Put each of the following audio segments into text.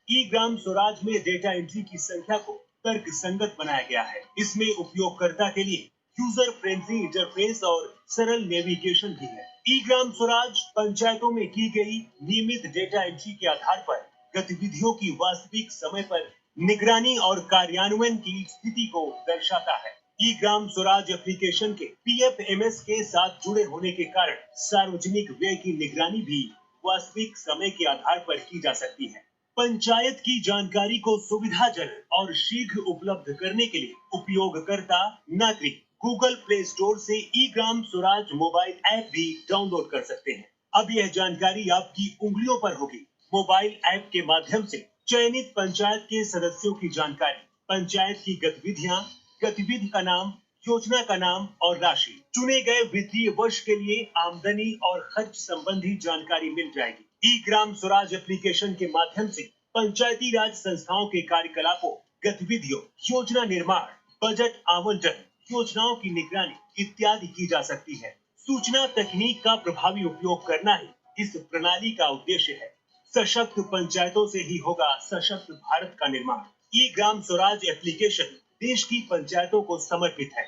ई ग्राम स्वराज में data entry की संख्या को तर्क संगत बनाया गया है। इसमें उपयोगकर्ता के लिए यूजर फ्रेंडली इंटरफेस और सरल नेविगेशन भी है। ई ग्राम स्वराज पंचायतों में की गई नियमित डेटा एंट्री के आधार पर गतिविधियों की वास्तविक समय पर निगरानी और कार्यान्वयन की स्थिति को दर्शाता है। ई ग्राम स्वराज एप्लीकेशन के पीएफएमएस के साथ जुड़े होने के कारण सार्वजनिक व्यय की निगरानी भी वास्तविक समय के आधार पर की जा सकती है। पंचायत की जानकारी को सुविधाजनक और शीघ्र उपलब्ध करने के लिए उपयोगकर्ता नागरिक गूगल प्ले स्टोर से ई ग्राम स्वराज मोबाइल ऐप भी डाउनलोड कर सकते हैं। अब यह जानकारी आपकी उंगलियों पर होगी। मोबाइल ऐप के माध्यम से चयनित पंचायत के सदस्यों की जानकारी, पंचायत की गतिविधियां, गतिविधि का नाम, योजना का नाम और राशि, चुने गए वित्तीय वर्ष के लिए आमदनी और खर्च संबंधी जानकारी मिल जाएगी। ई ग्राम स्वराज एप्लीकेशन के माध्यम से पंचायती राज संस्थाओं के कार्यकलापों, गतिविधियों, योजना निर्माण, बजट आवंटन, योजनाओं की निगरानी इत्यादि की जा सकती है। सूचना तकनीक का प्रभावी उपयोग करना ही इस प्रणाली का उद्देश्य है। सशक्त पंचायतों से ही होगा सशक्त भारत का निर्माण। ई ग्राम स्वराज एप्लीकेशन देश की पंचायतों को समर्पित है।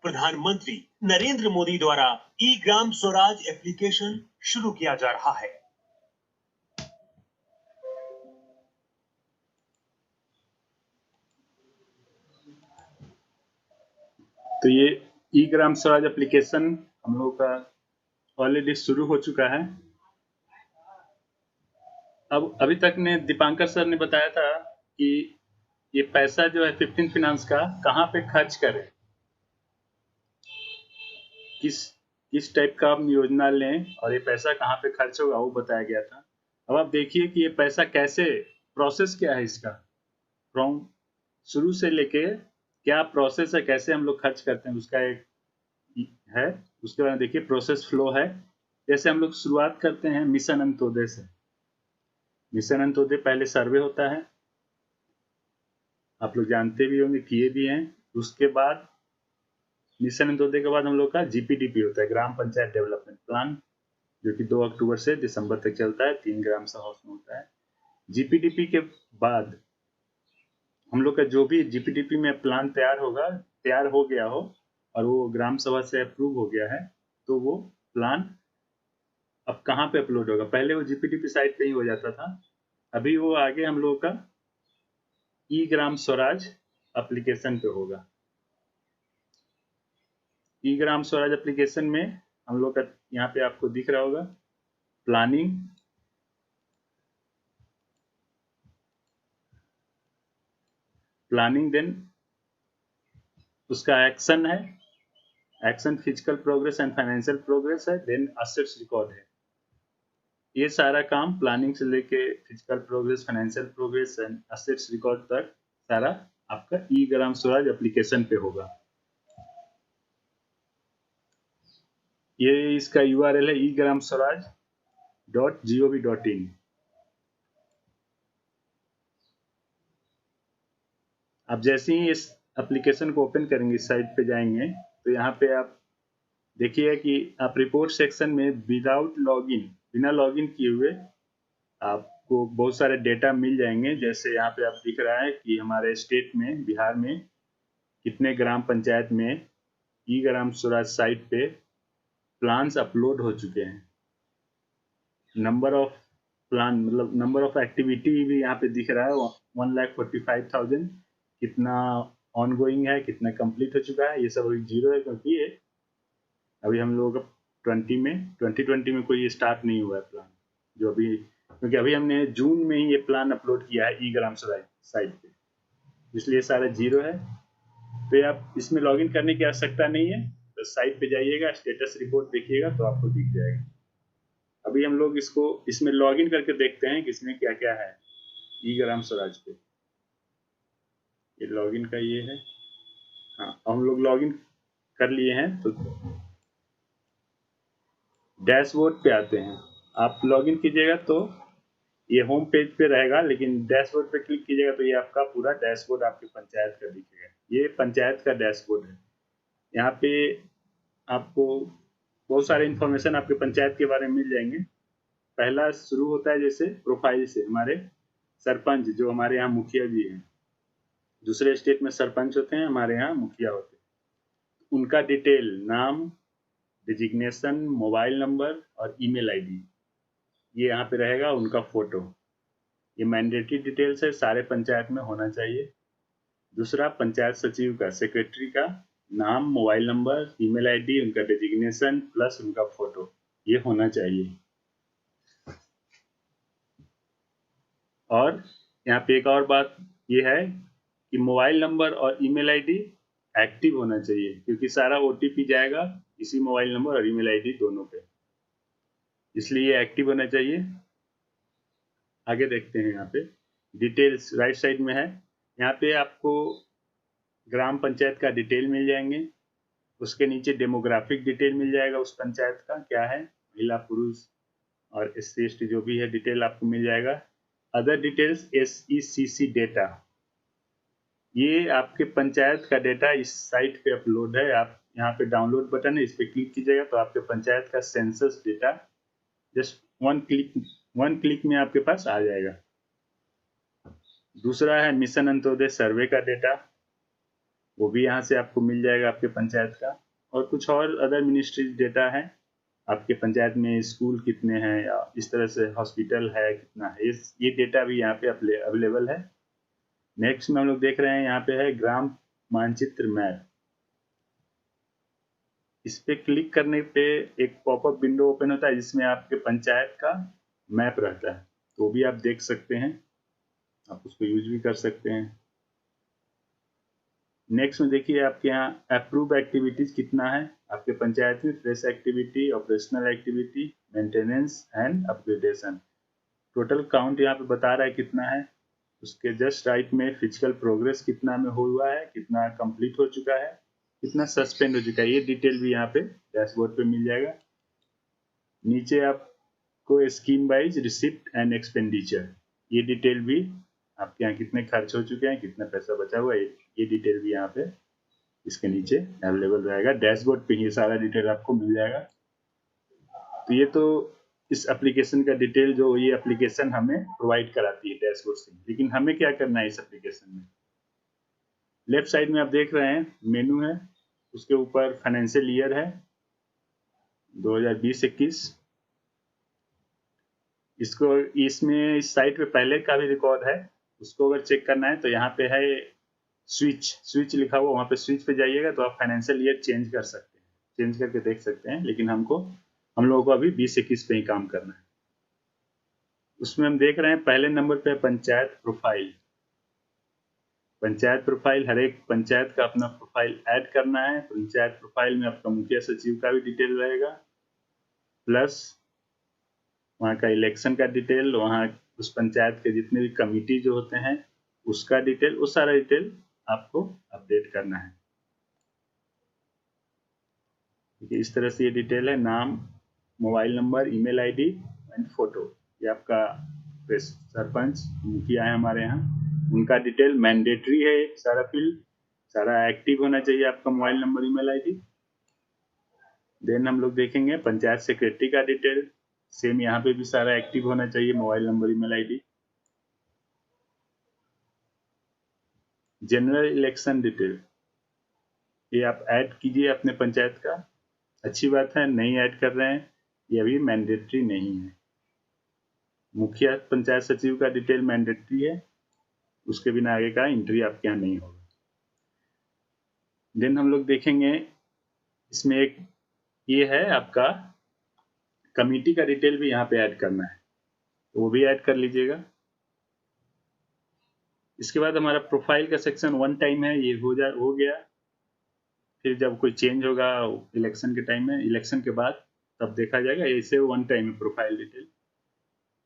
प्रधानमंत्री नरेंद्र मोदी द्वारा ई ग्राम स्वराज एप्लीकेशन शुरू किया जा रहा है। तो ये ई ग्राम स्वराज एप्लीकेशन हम लोगों का ऑलरेडी शुरू हो चुका है। अब अभी तक ने दीपांकर सर ने बताया था कि ये पैसा जो है 15 फिनांस का कहाँ पे खर्च करें, किस टाइप का हम योजना लें और ये पैसा कहाँ पे खर्च होगा वो बताया गया था। अब आप देखिए कि ये पैसा कैसे, प्रोसेस क्या है इसका, फ्रॉम शुरू से लेके क्या प्रोसेस है, कैसे हम लोग खर्च करते हैं उसका एक है। उसके बाद देखिए प्रोसेस फ्लो है। जैसे हम लोग शुरुआत करते हैं मिशन अंत्योदय से। मिशन अंत्योदय पहले सर्वे होता है, आप लोग जानते भी होंगे, किए भी हैं। उसके बाद मिशन अंत्योदय के बाद हम लोग का जीपीडीपी होता है, ग्राम पंचायत डेवलपमेंट प्लान, जो कि 2 अक्टूबर से दिसंबर तक चलता है, 3 ग्राम सभा में होता है। जीपीडीपी के बाद हम लोग का जो भी जीपीडीपी में प्लान तैयार हो गया हो और वो ग्राम सभा से अप्रूव हो गया है, तो वो प्लान अब कहाँ पे अपलोड होगा। पहले वो जीपीडीपी साइट पे ही हो जाता था, अभी वो आगे हम लोग का ई ग्राम स्वराज एप्लीकेशन पे होगा। ई ग्राम स्वराज एप्लीकेशन में हम लोग का यहाँ पे आपको दिख रहा होगा प्लानिंग, देन उसका एक्शन है, action physical progress and financial progress है, देन असेट्स रिकॉर्ड है। ये सारा काम प्लानिंग से लेके physical progress, financial progress and assets record तक सारा आपका ई ग्राम स्वराज एप्लीकेशन पे होगा। ये इसका यूआरएल है eGramSwaraj.gov.in। आप जैसे ही इस एप्लीकेशन को ओपन करेंगे, इस साइट पे जाएंगे, तो यहाँ पे आप देखिए कि आप रिपोर्ट सेक्शन में विदाउट लॉगिन, बिना लॉगिन किए हुए आपको बहुत सारे डेटा मिल जाएंगे। जैसे यहाँ पे आप दिख रहा है कि हमारे स्टेट में, बिहार में कितने ग्राम पंचायत में ई ग्राम स्वराज साइट पे प्लान्स अपलोड हो चुके हैं। नंबर ऑफ प्लान मतलब नंबर ऑफ एक्टिविटी भी यहाँ पे दिख रहा है, 1,45,000 कितना ऑनगोइंग है, कितना कंप्लीट हो चुका है। ये सब अभी जीरो है, क्योंकि ये अभी हम लोग 2020 में कोई स्टार्ट नहीं हुआ है प्लान, जो अभी, क्योंकि अभी हमने जून में ही ये प्लान अपलोड किया है ई ग्राम स्वराज साइट पे, इसलिए सारा जीरो है। तो आप इसमें लॉगिन करने की आवश्यकता नहीं है, तो साइट पे जाइएगा, स्टेटस रिपोर्ट देखिएगा तो आपको दिख जाएगा। अभी हम लोग इसमें लॉगिन करके देखते हैं कि इसमें क्या क्या है ई ग्राम स्वराज पे। ये लॉगिन का ये है, हाँ हम लोग लॉगिन कर लिए हैं। तो डैशबोर्ड पे आते हैं, आप लॉगिन कीजिएगा तो ये होम पेज पे रहेगा, लेकिन डैशबोर्ड पे क्लिक कीजिएगा तो ये आपका पूरा डैशबोर्ड आपकी पंचायत का दिखेगा। ये पंचायत का डैशबोर्ड है। यहाँ पे आपको बहुत सारे इंफॉर्मेशन आपके पंचायत के बारे में मिल जाएंगे। पहला शुरू होता है जैसे प्रोफाइल से, हमारे सरपंच जो हमारे यहाँ मुखिया जी हैं, दूसरे स्टेट में सरपंच होते हैं, हमारे यहाँ मुखिया होते हैं, उनका डिटेल, नाम, डिजिग्नेशन, मोबाइल नंबर और ईमेल आईडी, ये यहाँ पे रहेगा। उनका फोटो, ये मैंडेटरी डिटेल्स है, सारे पंचायत में होना चाहिए। दूसरा, पंचायत सचिव का, सेक्रेटरी का नाम, मोबाइल नंबर, ईमेल आईडी, उनका डिजिग्नेशन प्लस उनका फोटो, ये होना चाहिए। और यहाँ पे एक और बात ये है कि मोबाइल नंबर और ईमेल आईडी एक्टिव होना चाहिए, क्योंकि सारा ओटीपी जाएगा इसी मोबाइल नंबर और ईमेल आईडी दोनों पे, इसलिए ये एक्टिव होना चाहिए। आगे देखते हैं, यहाँ पे डिटेल्स राइट साइड में है। यहाँ पे आपको ग्राम पंचायत का डिटेल मिल जाएंगे, उसके नीचे डेमोग्राफिक डिटेल मिल जाएगा उस पंचायत का, क्या है, महिला, पुरुष और SC ST जो भी है डिटेल आपको मिल जाएगा। अदर डिटेल्स SECC डेटा, ये आपके पंचायत का डेटा इस साइट पे अपलोड है। आप यहाँ पे डाउनलोड बटन है, इस पे क्लिक कीजिएगा तो आपके पंचायत का census data just one click में आपके पास आ जाएगा। दूसरा है मिशन अंत्योदय सर्वे का डेटा, वो भी यहाँ से आपको मिल जाएगा आपके पंचायत का। और कुछ और अदर मिनिस्ट्री डेटा है, आपके पंचायत में स्कूल कितने हैं या इस तरह से हॉस्पिटल है कितना है, ये डेटा भी यहाँ पे अवेलेबल है। नेक्स्ट में हम लोग देख रहे हैं, यहाँ पे है ग्राम मानचित्र मैप। इस पे क्लिक करने पे एक पॉपअप विंडो ओपन होता है जिसमें आपके पंचायत का मैप रहता है, तो भी आप देख सकते हैं, आप उसको यूज भी कर सकते हैं। नेक्स्ट में देखिए आपके यहाँ अप्रूव एक्टिविटीज कितना है आपके पंचायत में, fresh activity, operational activity, maintenance and upgradation. Total count यहाँ पे बता रहा है कितना है। उसके जस्ट राइट में फिजिकल प्रोग्रेस कितना में हुआ है, कितना कंप्लीट हो चुका है, कितना सस्पेंड हो चुका है, ये डिटेल भी यहाँ पे डैशबोर्ड पे मिल जाएगा। नीचे आपको scheme wise receipt and expenditure, ये डिटेल भी आपके यहाँ कितने खर्च हो चुके हैं, कितना पैसा बचा हुआ है, ये डिटेल भी यहाँ पे इसके नीचे अवेलेबल रहेगा। डैशबोर्ड पे ये सारा डिटेल आपको मिल जाएगा। तो ये तो इस एप्लीकेशन का डिटेल जो ये एप्लीकेशन हमें प्रोवाइड कराती है डैशबोर्ड से। लेकिन हमें क्या करना है इस एप्लीकेशन में, लेफ्ट साइड में आप देख रहे हैं मेनू है, उसके ऊपर फाइनेंशियल ईयर है 2020-21। इसको इसमें इस साइट पे पहले का भी रिकॉर्ड है, उसको अगर चेक करना है तो यहाँ पे है स्विच लिखा हुआ, वहाँ पे स्विच पे जाइएगा तो आप फाइनेंशियल ईयर चेंज कर सकते हैं, चेंज करके देख सकते हैं। लेकिन हम लोगों को अभी 20-21 पे ही काम करना है। उसमें हम देख रहे हैं पहले नंबर पे पंचायत प्रोफाइल। पंचायत प्रोफाइल, हर एक पंचायत का अपना प्रोफाइल ऐड करना है। पंचायत प्रोफाइल में आपका मुखिया सचिव का भी डिटेल रहेगा, प्लस वहाँ का इलेक्शन का डिटेल, वहाँ उस पंचायत के जितने भी कमिटी जो होते हैं उसका डिटेल, वो सारा डिटेल आपको अपडेट करना है। इस तरह से ये डिटेल है, नाम, mobile number, email ID and photo. ये आपका सरपंच मुखिया है हमारे यहाँ, उनका डिटेल मैंडेटरी है, सारा फील्ड सारा एक्टिव होना चाहिए आपका mobile number, email ID. Then हम लोग देखेंगे पंचायत सेक्रेटरी का डिटेल, सेम यहाँ पे भी सारा एक्टिव होना चाहिए, mobile number, email ID. General election detail, ये आप ऐड कीजिए अपने पंचायत का। अच्छी बात है, नहीं ऐड कर रहे हैं, ये अभी मैंडेटरी नहीं है। मुखिया पंचायत सचिव का डिटेल मैंडेटरी है, उसके बिना आगे का एंट्री आपके यहाँ नहीं होगा। देन हम लोग देखेंगे इसमें एक ये है आपका कमिटी का डिटेल भी यहाँ पे ऐड करना है, तो वो भी ऐड कर लीजिएगा। इसके बाद हमारा प्रोफाइल का सेक्शन 1 टाइम है, ये हो गया। फिर जब कोई चेंज होगा इलेक्शन के टाइम में, इलेक्शन के बाद तब देखा जाएगा, ऐसे 1 टाइम है प्रोफाइल डिटेल।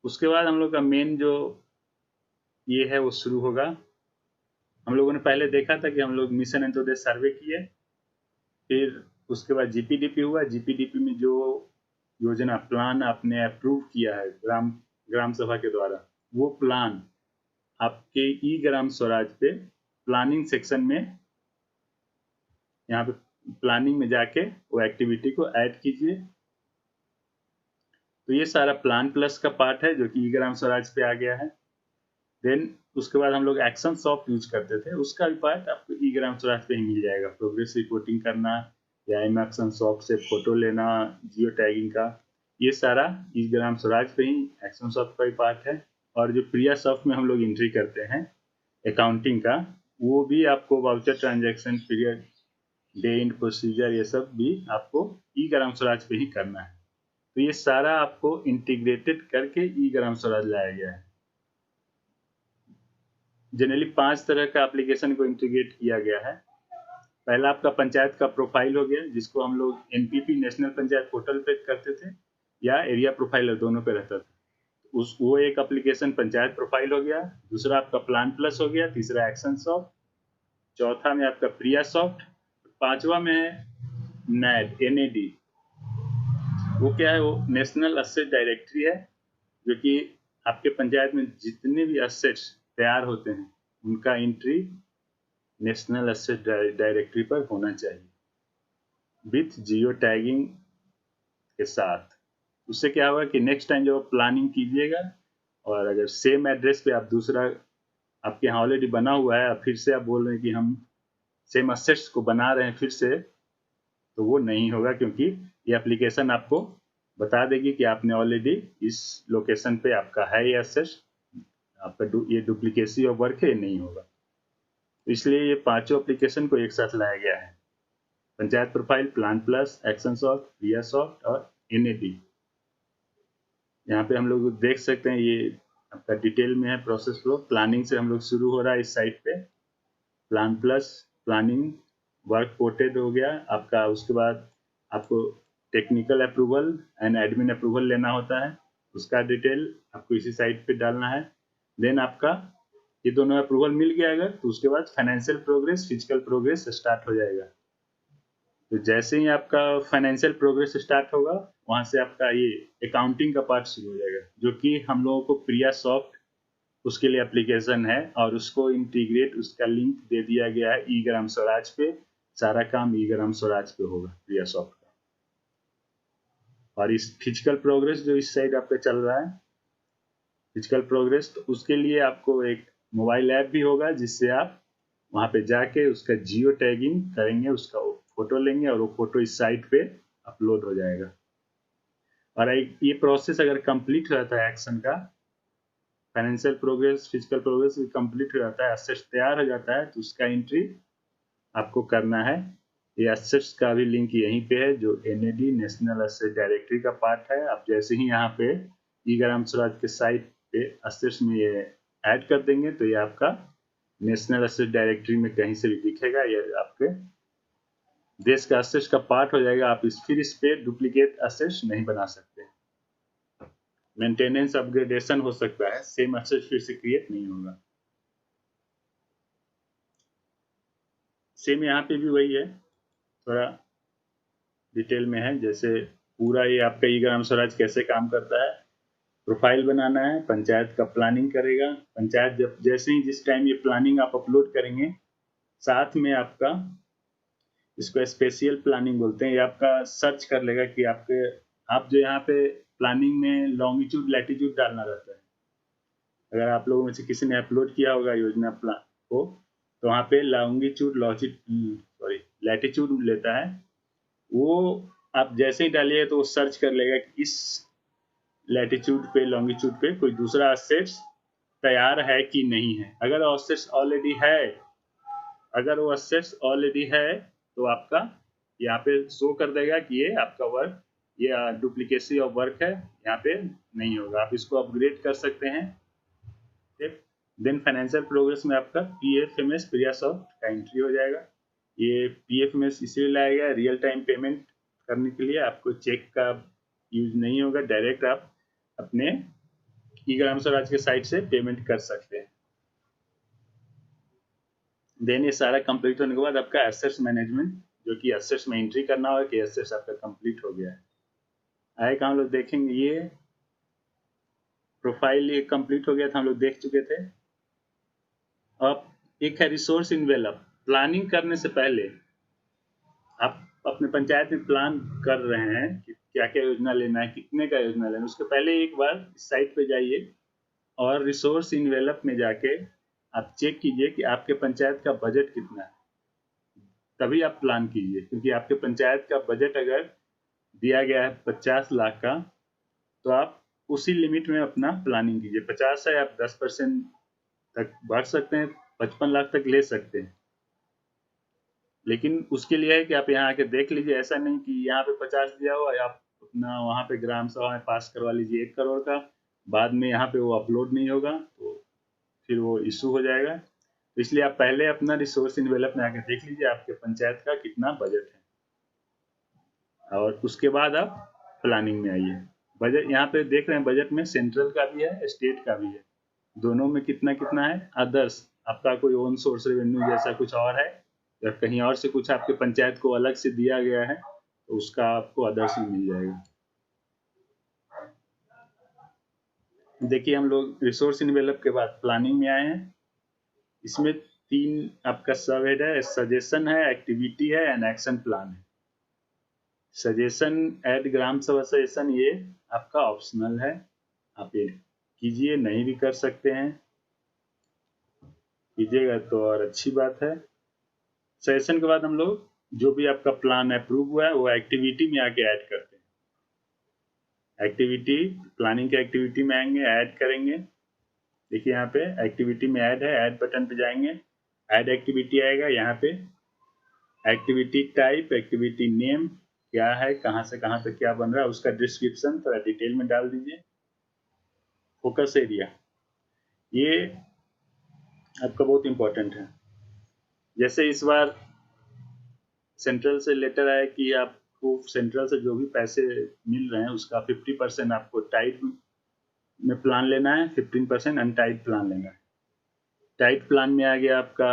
उसके बाद हम लोग का मेन जो ये है वो शुरू होगा। हम लोगों ने पहले देखा था कि हम लोग मिशन अंत्योदय सर्वे किए, फिर उसके बाद जीपीडीपी हुआ। जीपीडीपी में जो योजना प्लान आपने अप्रूव किया है ग्राम सभा के द्वारा, वो प्लान आपके ई ग्राम स्वराज पे प्लानिंग सेक्शन में, यहाँ पे प्लानिंग में जाके वो एक्टिविटी को ऐड कीजिए। तो ये सारा प्लान प्लस का पार्ट है जो कि ई ग्राम स्वराज पे आ गया है। देन उसके बाद हम लोग एक्शन सॉफ्ट यूज करते थे, उसका भी पार्ट आपको ई ग्राम स्वराज पे ही मिल जाएगा। प्रोग्रेस रिपोर्टिंग करना या एम एक्शन सॉफ्ट से फोटो लेना, जियो टैगिंग का, ये सारा ई ग्राम स्वराज पे ही एक्शन सॉफ्ट का ही पार्ट है। और जो प्रिया सॉफ्ट में हम लोग एंट्री करते हैं अकाउंटिंग का, वो भी आपको voucher transaction period day and procedure ये सब भी आपको ई ग्राम स्वराज पे ही करना है। तो ये सारा आपको इंटीग्रेटेड करके ई ग्राम स्वराज लाया गया है। जनरली 5 तरह का एप्लीकेशन को इंटीग्रेट किया गया है। पहला आपका पंचायत का प्रोफाइल हो गया, जिसको हम लोग एनपीपी नेशनल पंचायत पोर्टल पे करते थे या एरिया प्रोफाइलर दोनों पे रहता था। वो एक एप्लीकेशन पंचायत प्रोफाइल हो गया। दूसरा आपका प्लान प्लस हो गया। तीसरा एक्शन सॉफ्ट। चौथा में आपका प्रिया सॉफ्ट। पांचवा में है नैड, एनएडी। वो क्या है? वो नेशनल एसेट डायरेक्टरी है, जो कि आपके पंचायत में जितने भी एसेट्स तैयार होते हैं उनका एंट्री नेशनल एसेट डायरेक्टरी पर होना चाहिए विथ जियो टैगिंग के साथ। उससे क्या होगा कि नेक्स्ट टाइम जब आप प्लानिंग कीजिएगा और अगर सेम एड्रेस पे आप दूसरा आपके यहाँ ऑलरेडी बना हुआ है, फिर से आप बोल रहे हैं कि हम सेम एसेट्स को बना रहे हैं फिर से, तो वो नहीं होगा, क्योंकि ये एप्लीकेशन आपको बता देगी कि आपने ऑलरेडी इस लोकेशन पे आपका है ये एसेट्स, आपका ये डुप्लीकेसी ऑफ वर्क है, नहीं होगा। तो इसलिए ये पांचों एप्लीकेशन को एक साथ लाया गया है, panchayat profile, plan plus, action soft, Priya soft और एनएडी। यहाँ पे हम लोग देख सकते हैं ये आपका डिटेल में है प्रोसेस फ्लो। प्लानिंग से हम लोग शुरू हो रहा है इस साइट पे, plan plus planning work ported हो गया आपका। उसके बाद आपको technical approval and admin approval लेना होता है, उसका डिटेल आपको इसी साइट पे डालना है। देन आपका ये दोनों अप्रूवल मिल गया अगर, तो उसके बाद financial progress, physical progress start हो जाएगा। तो जैसे ही आपका फाइनेंशियल प्रोग्रेस स्टार्ट होगा, वहां से आपका ये अकाउंटिंग का पार्ट शुरू हो जाएगा, जो कि हम लोगों को प्रिया सॉफ्ट उसके लिए एप्लीकेशन है और उसको इंटीग्रेट, उसका लिंक दे दिया गया है ई ग्राम स्वराज पे। सारा काम ई ग्राम स्वराज पे होगा प्रिया सॉफ्ट का। और इस फिजिकल प्रोग्रेस जो इस साइड आपका चल रहा है फिजिकल प्रोग्रेस, तो उसके लिए आपको एक मोबाइल ऐप भी होगा, जिससे आप वहां पे जाके उसका जियो टैगिंग करेंगे, उसका फोटो लेंगे और वो फोटो इस साइट पे अपलोड हो जाएगा। और ये प्रोसेस अगर कंप्लीट हो जाता है एक्शन का, financial progress, physical progress complete हो जाता है, एसेट्स तैयार हो जाता है, तो उसका एंट्री आपको करना है। ये एसेट्स का भी लिंक यहीं पे है, जो एनएडी नेशनल एसेट डायरेक्टरी का पार्ट है। आप जैसे ही यहाँ पे ई ग्राम स्वराज के साइट पे एसेट्स में ये ऐड कर देंगे, तो ये आपका नेशनल एसेट डायरेक्टरी में कहीं से भी दिखेगा, ये आपके देश का एसेट्स का पार्ट हो जाएगा। आप फिर इस पे डुप्लीकेट एसेट्स नहीं बना सकते, मेंटेनेंस अपग्रेडेशन हो सकता है, सेम एसेट फिर से क्रिएट नहीं होगा। सेम यहाँ पे भी वही है, थोड़ा डिटेल में है। जैसे पूरा ये आपका ई ग्राम स्वराज कैसे काम करता है, प्रोफाइल बनाना है, पंचायत का प्लानिंग करेगा। पंचायत जब जैसे ही जिस टाइम ये प्लानिंग आप अपलोड करेंगे, साथ में आपका इसको स्पेशियल प्लानिंग बोलते हैं, ये आपका सर्च कर लेगा कि आप जो यहाँ पे प्लानिंग में लॉन्गिट्यूड लैटिट्यूड डालना रहता है। अगर आप लोगों में से किसी ने अपलोड किया होगा योजना प्लान को, तो वहाँ पे लॉन्गिट्यूड लैटिट्यूड लेता है, वो आप जैसे ही डालिए तो वो सर्च कर लेगा कि इस लैटिट्यूड पे लॉन्गिट्यूड पे कोई दूसरा एसेट्स तैयार है कि नहीं है। अगर एसेट्स ऑलरेडी है, अगर वो एसेट्स ऑलरेडी है, तो आपका यहाँ पे शो कर देगा कि ये आपका वर्क, ये डुप्लीकेसी ऑफ वर्क है, यहाँ पे नहीं होगा। आप इसको अपग्रेड कर सकते हैं। देन फाइनेंशियल प्रोग्रेस में आपका पीएफएमएस प्रिया सॉफ्ट का एंट्री हो जाएगा। ये पीएफएमएस इसलिए लाया गया रियल टाइम पेमेंट करने के लिए, आपको चेक का यूज नहीं होगा, डायरेक्ट आप अपने ई ग्राम स्वराज के साइट से पेमेंट कर सकते हैं। देन ये सारा कंप्लीट होने के बाद आपका एसेट्स मैनेजमेंट, जो कि एसेट्स में एंट्री करना होगा कि एसेट्स आपका कंप्लीट हो गया है। आए हम लोग देखेंगे, ये प्रोफाइल ये कंप्लीट हो गया था, हम लोग देख चुके थे। अब एक है रिसोर्स इन्वेलप। प्लानिंग करने से पहले आप अपने पंचायत में प्लान कर रहे हैं कि क्या क्या योजना लेना है, कितने का योजना लेना है, उसके पहले एक बार साइट पे जाइए और रिसोर्स इन्वेलप में जाके आप चेक कीजिए कि आपके पंचायत का बजट कितना है, तभी आप प्लान कीजिए। क्योंकि आपके पंचायत का बजट अगर दिया गया है 50 लाख का, तो आप उसी लिमिट में अपना प्लानिंग कीजिए। 50 है, आप 10% तक बढ़ सकते हैं, 55 लाख तक ले सकते हैं। लेकिन उसके लिए है कि आप यहाँ आके देख लीजिए, ऐसा नहीं कि यहाँ पे 50 दिया हो, आप अपना वहाँ पे ग्राम सभा में पास करवा लीजिए 1 करोड़ का, बाद में यहाँ पे वो अपलोड नहीं होगा तो फिर वो इशू हो जाएगा। तो इसलिए आप पहले अपना रिसोर्स इन्वेलप में आके देख लीजिए आपके पंचायत का कितना बजट है, और उसके बाद आप प्लानिंग में आइए। बजट यहाँ पे देख रहे हैं, बजट में सेंट्रल का भी है, स्टेट का भी है, दोनों में कितना कितना है। अदर्स, आपका कोई ओन सोर्स रेवेन्यू जैसा कुछ और है या कहीं और से कुछ आपके पंचायत को अलग से दिया गया है, तो उसका आपको अदर्स में मिल जाएगा। देखिए हम लोग रिसोर्स इन्वेलप के बाद प्लानिंग में आए हैं। इसमें 3 आपका सब हेड है, सजेशन है, एक्टिविटी है एंड एक्शन प्लान है। सजेशन एड ग्राम सभा सजेशन ये आपका ऑप्शनल है, आप ये कीजिए, नहीं भी कर सकते हैं, कीजिएगा तो और अच्छी बात है। सजेशन के बाद हम लोग जो भी आपका प्लान अप्रूव हुआ है वो एक्टिविटी में आके ऐड करते हैं। एक्टिविटी, प्लानिंग के एक्टिविटी में आएंगे, ऐड करेंगे। देखिए यहाँ पे एक्टिविटी में ऐड है, ऐड बटन पे जाएंगे, ऐड एक्टिविटी आएगा। यहाँ पे एक्टिविटी टाइप, एक्टिविटी नेम क्या है, कहाँ से कहाँ तक क्या बन रहा है, उसका डिस्क्रिप्शन थोड़ा डिटेल में डाल दीजिए। फोकस एरिया ये आपका बहुत इंपॉर्टेंट है। जैसे इस बार सेंट्रल से लेटर आया कि आपको सेंट्रल से जो भी पैसे मिल रहे हैं उसका 50% आपको टाइट में प्लान लेना है, 15% अनटाइट प्लान लेना है। टाइट प्लान में आ गया आपका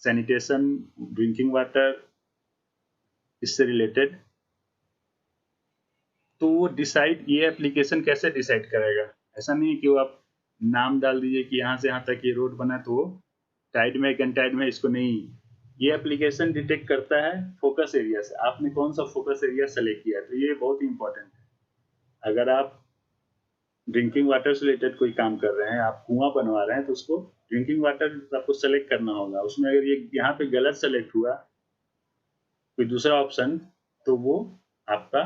सैनिटेशन, ड्रिंकिंग वाटर, इससे रिलेटेड। तो वो डिसाइड, ये एप्लीकेशन कैसे डिसाइड करेगा, ऐसा नहीं है कि वो आप नाम डाल दीजिए कि यहाँ से यहाँ तक ये रोड बना तो वो टाइट में अनटाइट में, इसको नहीं। ये एप्लीकेशन डिटेक्ट करता है फोकस एरिया से, आपने कौन सा फोकस एरिया सेलेक्ट किया, तो ये बहुत ही इंपॉर्टेंट है। अगर आप ड्रिंकिंग वाटर से रिलेटेड कोई काम कर रहे हैं, आप कुआं बनवा रहे हैं, तो उसको ड्रिंकिंग वाटर आपको सेलेक्ट करना होगा। उसमें अगर ये यहाँ पे गलत सेलेक्ट हुआ कोई दूसरा ऑप्शन, तो वो आपका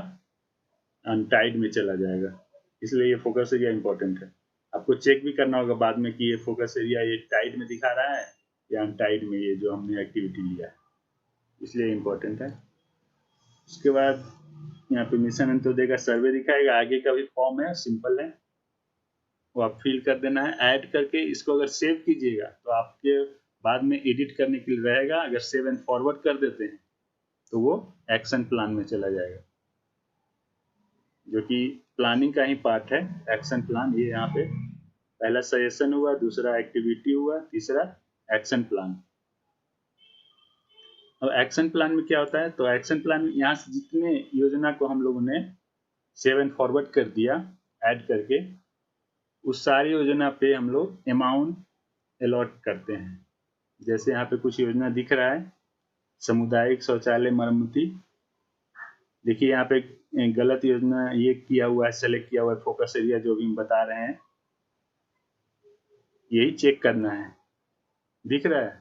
अनटाइड में चला जाएगा। इसलिए ये फोकस एरिया इंपॉर्टेंट है। आपको चेक भी करना होगा बाद में कि ये फोकस एरिया ये टाइड में दिखा रहा है या अनटाइड में, ये जो हमने एक्टिविटी लिया है, इसलिए इम्पोर्टेंट है। उसके बाद यहाँ पे मिशन अंत्योदय का सर्वे दिखाएगा, आगे का भी फॉर्म है, सिंपल है, वो आप फिल कर देना है। ऐड करके इसको अगर सेव कीजिएगा तो आपके बाद में एडिट करने के लिए रहेगा। अगर सेव एंड फॉरवर्ड कर देते हैं तो वो एक्शन प्लान में चला जाएगा, जो कि प्लानिंग का ही पार्ट है। एक्शन प्लान ये यहाँ पे पहला सजेशन हुआ, दूसरा एक्टिविटी हुआ, तीसरा एक्शन प्लान। अब एक्शन प्लान में क्या होता है, तो एक्शन प्लान में यहाँ से जितने योजना को हम लोगों ने सेव एंड फॉरवर्ड कर दिया ऐड करके, उस सारी योजना पे हम लोग अमाउंट अलॉट करते हैं। जैसे यहाँ पे कुछ योजना दिख रहा है, सामुदायिक शौचालय मरम्मती। देखिए यहाँ पे गलत योजना ये किया हुआ है, सेलेक्ट किया हुआ है, फोकस एरिया जो भी हम बता रहे हैं यही चेक करना है। दिख रहा है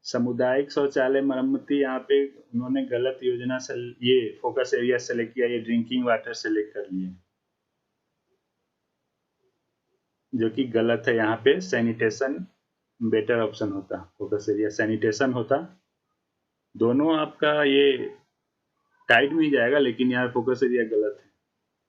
सामुदायिक शौचालय मरम्मती, यहाँ पे उन्होंने गलत योजना से ये फोकस एरिया सेलेक्ट किया, ये ड्रिंकिंग वाटर सेलेक्ट कर लिए, जो कि गलत है। यहाँ पे सैनिटेशन बेटर ऑप्शन होता, फोकस एरिया सैनिटेशन होता। दोनों आपका ये टाइट में ही जाएगा, लेकिन यहाँ फोकस एरिया गलत है।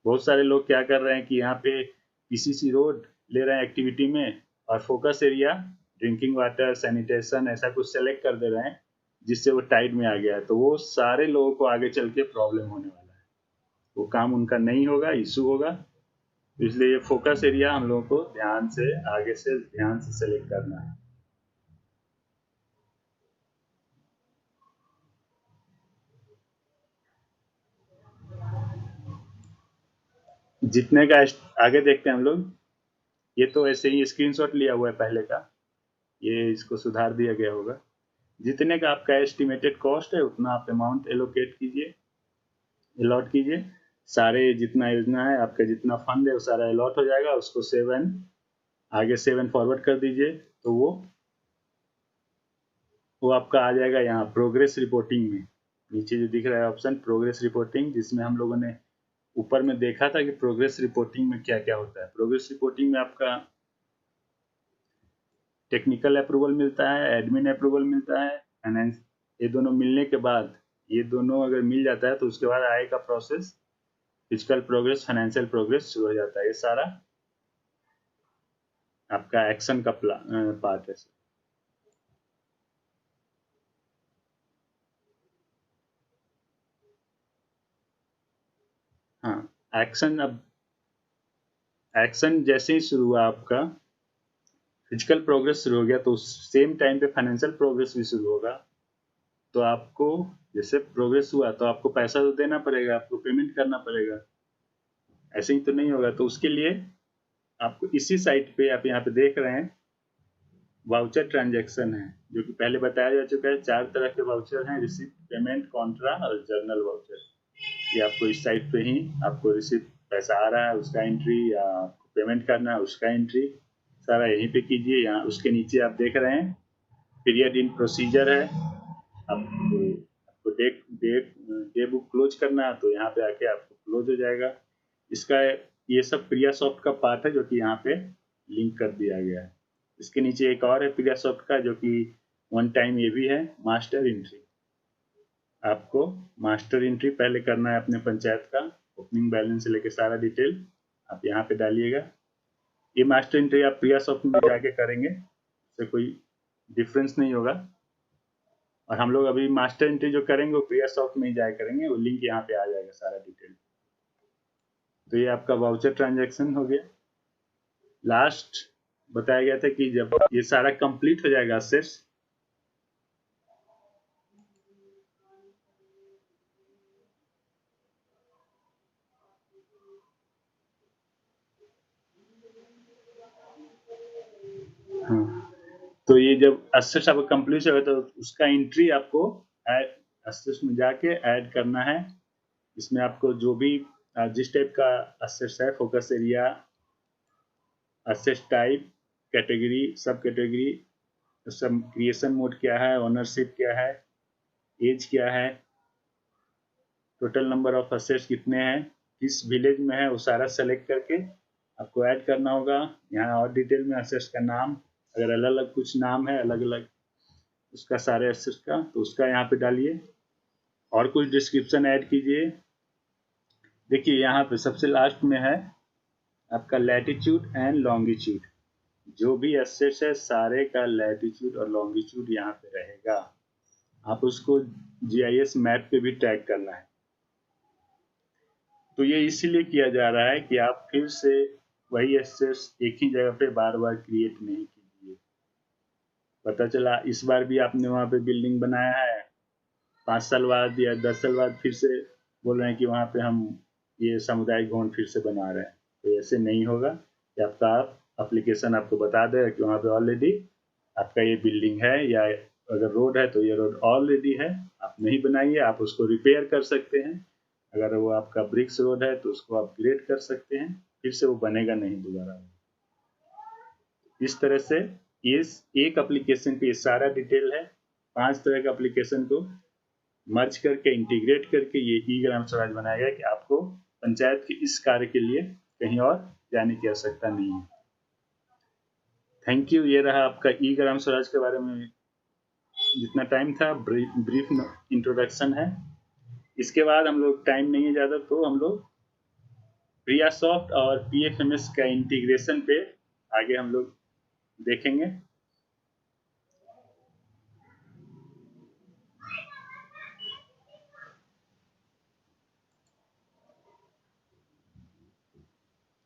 बहुत सारे लोग क्या कर रहे हैं कि यहाँ पे पीसीसी रोड ले रहे हैं एक्टिविटी में, और focus area drinking water, sanitation ऐसा कुछ सेलेक्ट कर दे रहे हैं, जिससे वो टाइट में आ गया है। तो वो सारे लोगों को आगे चल के प्रॉब्लम होने वाला है, वो काम उनका नहीं होगा, इशू होगा। इसलिए ये फोकस एरिया हम लोगों को ध्यान से, आगे से ध्यान से सेलेक्ट करना है। जितने का आगे देखते हैं हम लोग, ये तो ऐसे ही स्क्रीनशॉट लिया हुआ है पहले का, ये इसको सुधार दिया गया होगा। जितने का आपका एस्टिमेटेड कॉस्ट है उतना आप अमाउंट एलोकेट कीजिए। अलॉट कीजिए, सारे जितना योजना है आपका, जितना फंड है वो सारा अलॉट हो जाएगा। उसको 7 आगे 7 फॉरवर्ड कर दीजिए, तो वो आपका आ जाएगा यहाँ प्रोग्रेस रिपोर्टिंग में। नीचे जो दिख रहा है ऑप्शन प्रोग्रेस रिपोर्टिंग, जिसमें हम लोगों ने ऊपर में देखा था कि प्रोग्रेस रिपोर्टिंग में क्या क्या होता है। प्रोग्रेस रिपोर्टिंग में आपका टेक्निकल अप्रूवल मिलता है, एडमिन अप्रूवल मिलता है, फाइनेंस, ये दोनों मिलने के बाद, ये दोनों अगर मिल जाता है तो उसके बाद आएगा process physical progress, financial progress शुरू हो जाता है। ये सारा आपका एक्शन का पार्ट है। हाँ, एक्शन, अब एक्शन जैसे ही शुरू हुआ आपका, फिजिकल प्रोग्रेस शुरू हो गया, तो सेम टाइम पे फाइनेंशियल प्रोग्रेस भी शुरू होगा। तो आपको जैसे प्रोग्रेस हुआ तो आपको पैसा तो देना पड़ेगा, आपको पेमेंट करना पड़ेगा, ऐसे ही तो नहीं होगा। तो उसके लिए आपको इसी साइट पे आप यहाँ पे देख रहे हैं वाउचर ट्रांजैक्शन है, जो कि पहले बताया जा चुका है। 4 तरह के वाउचर हैं, रिसिप्ट, पेमेंट, कॉन्ट्रा और जर्नल वाउचर। ये आपको इस साइट पे ही आपको रिसिप्ट, पैसा आ रहा है उसका एंट्री, या आपको पेमेंट करना है उसका एंट्री, सारा यहीं पे कीजिए। यहाँ उसके नीचे आप देख रहे हैं पीरियड इन प्रोसीजर है। आपको date date day book close करना है तो यहाँ पे आके आपको क्लोज हो जाएगा। इसका ये सब प्रिया सॉफ्ट का पार्ट है, जो कि यहाँ पे लिंक कर दिया गया है। इसके नीचे एक और है प्रिया सॉफ्ट का, जो कि वन टाइम ये भी है, मास्टर एंट्री। आपको मास्टर एंट्री पहले करना है अपने पंचायत का, ओपनिंग बैलेंस से लेके सारा डिटेल आप यहाँ पे डालिएगा। ये मास्टर एंट्री आप प्रिया सॉफ्ट में जाके करेंगे, इससे कोई डिफरेंस नहीं होगा। और हम लोग अभी मास्टर एंट्री जो करेंगे वो प्रिया सॉफ्ट में ही जाया करेंगे, वो लिंक यहाँ पे आ जाएगा सारा डिटेल। तो ये आपका वाउचर ट्रांजैक्शन हो गया। लास्ट बताया गया था कि जब ये सारा कंप्लीट हो जाएगा असेट्स, हाँ, तो ये जब असेट्स आपका कंप्लीट होगा तो उसका एंट्री आपको असेट्स में जाके ऐड करना है। इसमें आपको जो भी जिस टाइप का असेट्स है, focus area, asset type, category, सब कैटेगरी, सब क्रिएशन मोड क्या है, ओनरशिप क्या है, एज क्या है, टोटल नंबर ऑफ असेट्स कितने हैं, किस विलेज में है, वो सारा सेलेक्ट करके आपको ऐड करना होगा। यहाँ और डिटेल में असेट्स का नाम, अगर अलग अलग कुछ नाम है अलग अलग उसका सारे असेट्स का, तो उसका यहाँ पे डालिए और कुछ डिस्क्रिप्शन ऐड कीजिए। देखिए यहाँ पे सबसे लास्ट में है आपका लैटिट्यूड एंड लॉन्गिट्यूड। जो भी एसेट्स है सारे का लैटिट्यूड और लॉन्गिट्यूड यहाँ पे रहेगा। आप उसको जीआईएस मैप पे भी टैग करना है। तो ये इसीलिए किया जा रहा है कि आप फिर से वही एसेट्स एक ही जगह पे बार बार क्रिएट नहीं कीजिए। पता चला इस बार भी आपने वहाँ पे बिल्डिंग बनाया है, 5 साल बाद या 10 साल बाद फिर से बोल रहे हैं कि वहाँ पे हम ये सामुदायिक भवन फिर से बना रहे हैं, तो ऐसे नहीं होगा। कि आपका एप्लीकेशन आपको बता देगा कि वहाँ पे ऑलरेडी आपका ये बिल्डिंग है, या अगर रोड है तो ये रोड ऑलरेडी है, आप नहीं बनाइए, आप उसको रिपेयर कर सकते हैं। अगर वो आपका ब्रिक्स रोड है तो उसको अपग्रेड कर सकते हैं, फिर से वो बनेगा नहीं दोबारा। इस तरह से इस एक एप्लीकेशन पे सारा डिटेल है। 5 तरह के एप्लीकेशन को मर्ज करके इंटीग्रेट करके ये ई ग्राम स्वराज बनाया गया कि आपको पंचायत के इस कार्य के लिए कहीं और जाने की आवश्यकता नहीं है। Thank you. ये रहा आपका ई ग्राम स्वराज के बारे में जितना टाइम था, ब्रीफ इंट्रोडक्शन है। इसके बाद हम लोग, टाइम नहीं है ज़्यादा, तो हम लोग प्रिया सॉफ्ट और पीएफएमएस का इंटीग्रेशन पे आगे हम लोग देखेंगे।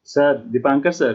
Sir Dipankar sir.